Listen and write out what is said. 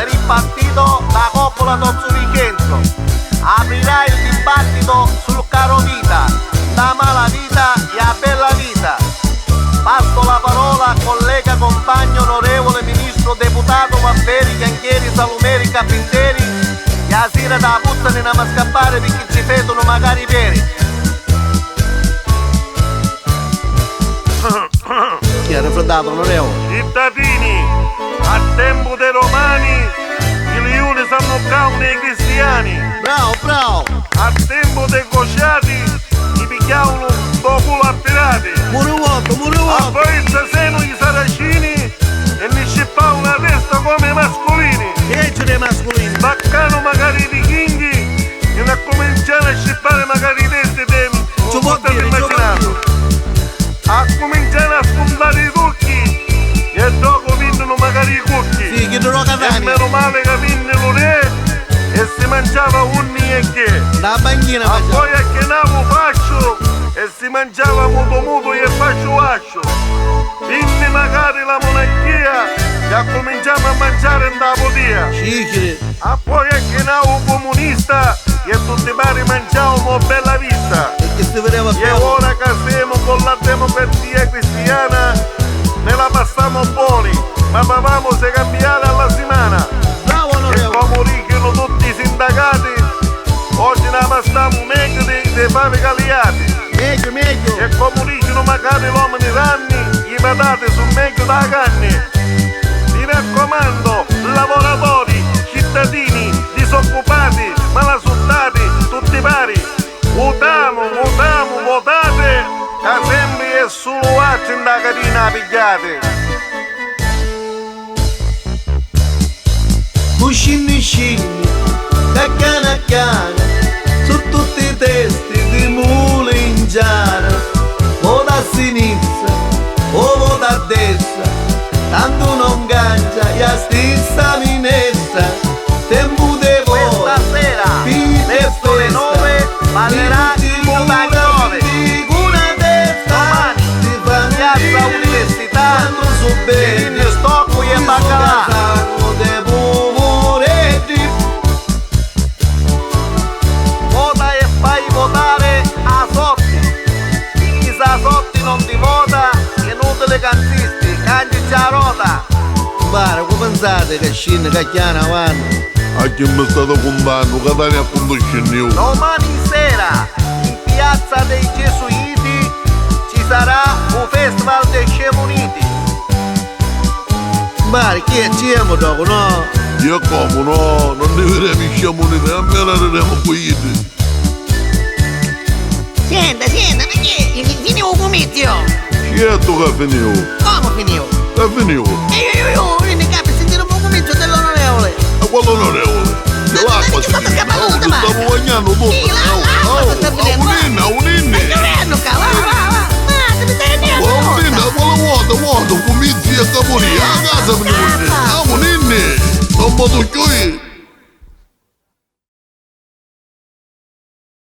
ripartito da Coppola Vincenzo. Aprirà il dibattito sul caro vita, la mala vita e la bella vita. Passo la parola al collega compagno onorevole ministro deputato Mafferi, Chianchieri, Salumeri, Carpinteri, e a sera da puzza ne andiamo a scappare perché ci vedono magari veri. Chi ha raffreddato onorevole? Cittadini, a tempo dei romani i leoni sanno caune i cristiani. Bravo, bravo! A tempo dei cocciati i picchiavano un po' culo a pirati. Muruotto, A muruotto! poi stasera i saracini e ne scippavano la testa come i mascolini. Che ce ne mascolini? Baccano magari i vichinghi e ne cominciano a scippare magari i testi dei Ci può dire, immaginato. A cominciare a spuntare i turchi e dopo vincono magari i cucchi. Sì, che non E Catania! meno male che vinne lo re e si mangiava unni e che. Da banchina A mangiamo! poi a che navo faccio e si mangiava muto muto e faccio vascio. Vinne magari la monarchia e a cominciamo a mangiare in da podia. Cicchi! A poi a che navo comunista e tutti pari mangiavamo bella vista. E che si vedeva E più! ora che siamo con la democrazia cristiana ne la passiamo buoni, ma papamo se cambiare alla settimana. Bravo E onorevole! come dicono tutti i sindacati, oggi ne passiamo meglio dei fave cagliati. Meglio, meglio! E come dicono magari l'uomo di ranni, i patate sono meglio da canne. Mi raccomando, lavoratori, cittadini, disoccupati, malassuttati, tutti pari. Votiamo, votate, che sempre è solo altri in da carina pigliate. Uscini, scini, da cana a cana, su tutti i testi di mulingiana. Vota a sinistra o vota a destra, tanto non cangia e a stessa minestra. Tempo de voi, Stasera, fine verso le 9, ballerà il Mutagnove. una testa, Domani, ti fanno Piazza Università, Università, su bene, Vieni Stocco e Baccalà. Vota e fai votare a sorti. Chi sa sorti non ti vota, è inutile cantisti, canti già rota. Guarda, come pensate che scende cacchiana vanno? A chi mi è stato condanno, Catania appunto scendiamo. Domani sera, in piazza dei Gesuiti, ci sarà un festival dei Scemo Uniti. Guarda, chi è ciemo dopo, no? Io come no, non deveremo sciamo unite, a me la rendiamo qui. Senta, perché finivo il comizio? Certo che finivo, Come finivo? è finito. Io ne capo sentire un po' comizio dell'onorevole. E quello onorevole, che l'acqua Che state scappando tutte stavo bagnando tutto. Sì, l'acqua sta finendo. A un inno,